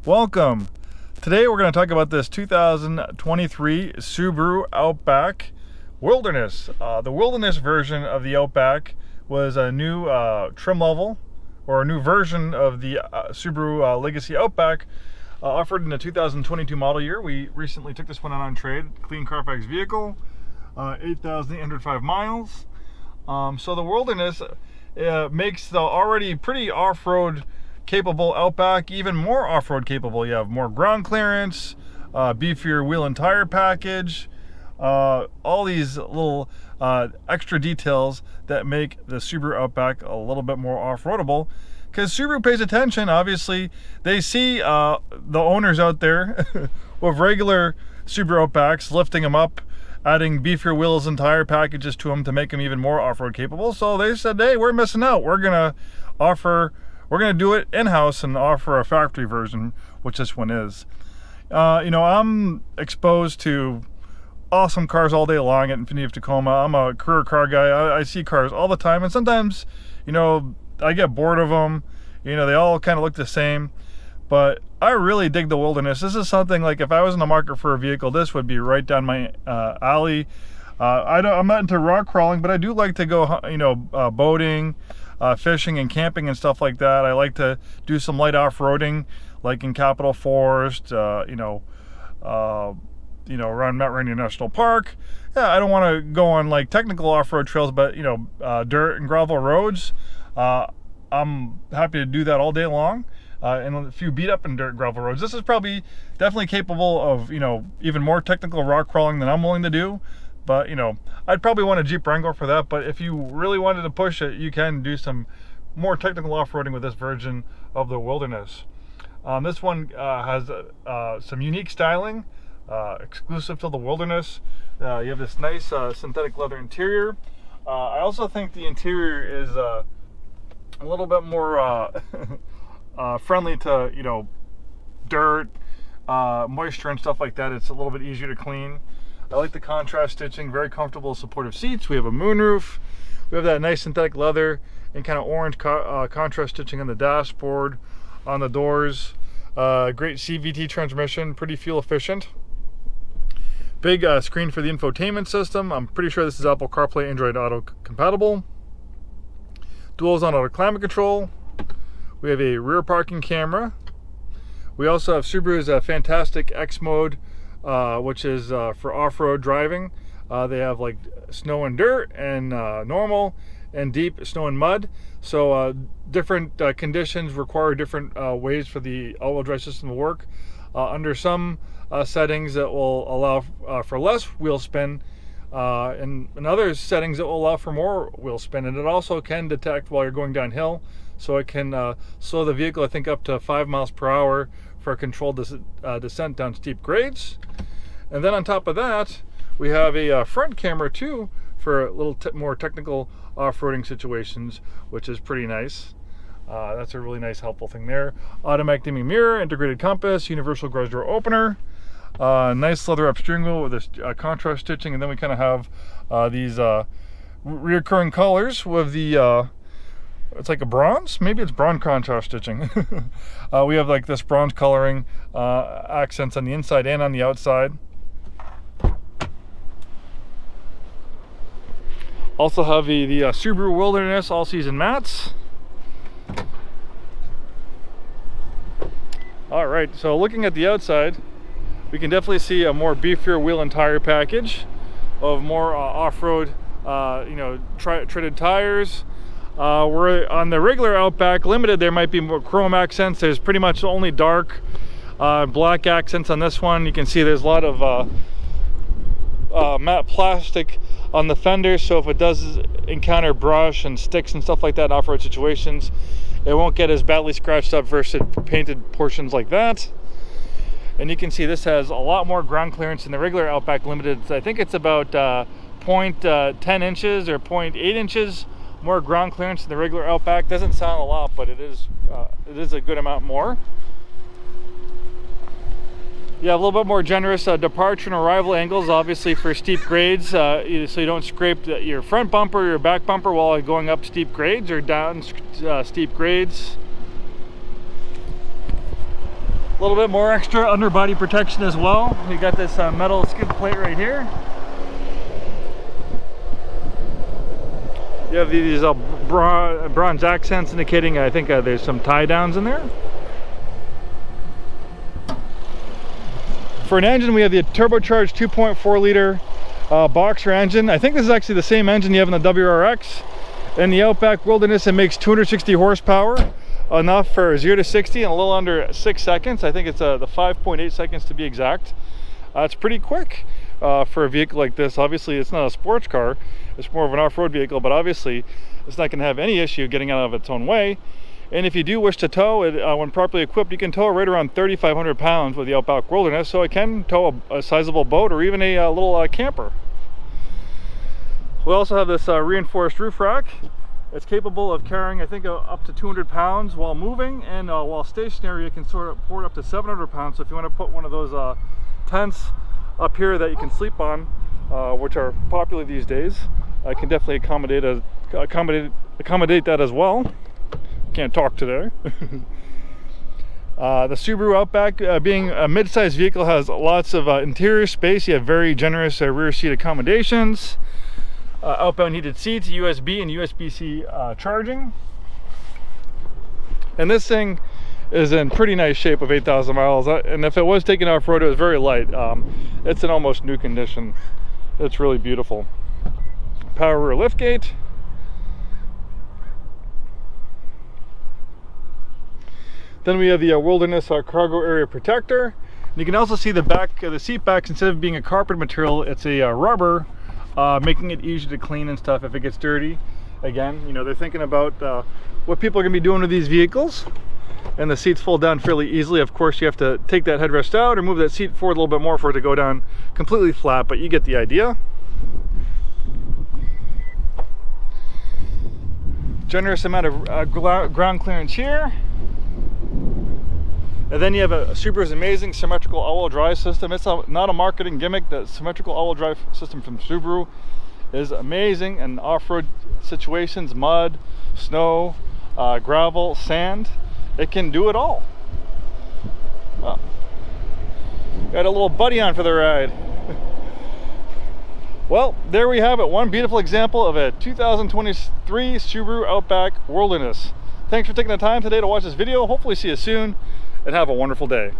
Welcome. Today we're going to talk about this 2023 Subaru Outback Wilderness. The Wilderness version of the Outback was a new trim level, or a new version of the Subaru Legacy Outback offered in the 2022 model year. We recently took this one out on trade. Clean Carfax vehicle, 8,805 miles. So the Wilderness makes the already pretty off-road capable Outback even more off-road capable. You have more ground clearance, beefier wheel and tire package, all these little extra details that make the Subaru Outback a little bit more off-roadable. Because Subaru pays attention, obviously. They see the owners out there with regular Subaru Outbacks, lifting them up, adding beefier wheels and tire packages to them to make them even more off-road capable. So they said, hey, we're missing out. We're gonna do it in-house and offer a factory version, which this one is. I'm exposed to awesome cars all day long at Infiniti of Tacoma. I'm a career car guy. I see cars all the time, and sometimes, I get bored of them. They all kind of look the same. But I really dig the Wilderness. This is something like, if I was in the market for a vehicle, this would be right down my alley. I'm not into rock crawling, but I do like to go, boating, fishing and camping and stuff like that. I like to do some light off-roading, like in Capitol Forest, around Mount Rainier National Park. Yeah, I don't want to go on like technical off-road trails, but dirt and gravel roads. I'm happy to do that all day long. And a few beat up and dirt gravel roads. This is definitely capable of, even more technical rock crawling than I'm willing to do. But, I'd probably want a Jeep Wrangler for that. But if you really wanted to push it, you can do some more technical off-roading with this version of the Wilderness. This one has some unique styling, exclusive to the Wilderness. You have this nice synthetic leather interior. I also think the interior is a little bit more friendly to, dirt, moisture and stuff like that. It's a little bit easier to clean. I like the contrast stitching, very comfortable supportive seats. We have a moonroof. We have that nice synthetic leather and kind of orange contrast stitching on the dashboard, on the doors. Great CVT transmission, pretty fuel efficient. Big screen for the infotainment system. I'm pretty sure this is Apple CarPlay, Android Auto compatible. Dual zone auto climate control. We have a rear parking camera. We also have Subaru's fantastic X mode, which is for off-road driving. They have like snow and dirt, and normal and deep snow and mud. So different conditions require different ways for the all-wheel drive system to work. Under some settings, it will allow for less wheel spin. And in other settings, it will allow for more wheel spin. And it also can detect while you're going downhill. So it can slow the vehicle, I think, up to 5 miles per hour for a controlled descent down steep grades. And then on top of that, we have a front camera too for a little more technical off-roading situations, which is pretty nice. That's a really nice, helpful thing there. Automatic dimming mirror, integrated compass, universal garage door opener. Nice leather up steering wheel with this contrast stitching, and then we kind of have these reoccurring colors with the it's like a bronze, maybe it's bronze contrast stitching. We have like this bronze coloring accents on the inside and on the outside. Also have the Subaru Wilderness all season mats. All right, so looking at the outside, we can definitely see a more beefier wheel and tire package of more off-road, treaded tires. We're on the regular Outback Limited. There might be more chrome accents. There's pretty much only dark black accents on this one. You can see there's a lot of matte plastic on the fender, so if it does encounter brush and sticks and stuff like that in off-road situations, it won't get as badly scratched up versus painted portions like that. And you can see this has a lot more ground clearance than the regular Outback Limited. I think it's about 0.10 inches or 0.8 inches more ground clearance than the regular Outback. Doesn't sound a lot, but it is a good amount more. You have a little bit more generous departure and arrival angles, obviously for steep grades, so you don't scrape your front bumper or your back bumper while going up steep grades or down steep grades. little bit more extra underbody protection as well. We got this metal skid plate right here. You have these bronze accents indicating, I think there's some tie downs in there. For an engine, we have the turbocharged 2.4 liter boxer engine. I think this is actually the same engine you have in the WRX. In the Outback Wilderness, it makes 260 horsepower, enough for 0 to 60 in a little under 6 seconds. I think it's the 5.8 seconds to be exact. It's pretty quick for a vehicle like this. Obviously, it's not a sports car. It's more of an off-road vehicle, but obviously, it's not going to have any issue getting out of its own way. And if you do wish to tow it, when properly equipped, you can tow right around 3,500 pounds with the Outback Wilderness, so it can tow a sizable boat or even a little camper. We also have this reinforced roof rack. It's capable of carrying, I think, up to 200 pounds while moving, and while stationary, it can support up to 700 pounds. So if you want to put one of those tents up here that you can sleep on, which are popular these days, I can definitely accommodate that as well. Can't talk today. The Subaru Outback, being a mid-sized vehicle, has lots of interior space. You have very generous rear seat accommodations, outbound heated seats, USB and USB-C charging. And this thing is in pretty nice shape of 8,000 miles. And if it was taken off-road, it was very light. It's in almost new condition. It's really beautiful. Power rear liftgate. Then we have the Wilderness cargo area protector. And you can also see the back, the seat backs, instead of being a carpet material, it's a rubber, making it easy to clean and stuff if it gets dirty. Again, you know, they're thinking about what people are going to be doing with these vehicles. And the seats fold down fairly easily. Of course, you have to take that headrest out or move that seat forward a little bit more for it to go down completely flat, but you get the idea. Generous amount of ground clearance here. And then you have a Subaru's amazing symmetrical all-wheel drive system. It's not a marketing gimmick. The symmetrical all-wheel drive system from Subaru is amazing in off-road situations, mud, snow, gravel, sand. It can do it all. Well, got a little buddy on for the ride. Well, there we have it. One beautiful example of a 2023 Subaru Outback Wilderness. Thanks for taking the time today to watch this video. Hopefully see you soon, and have a wonderful day.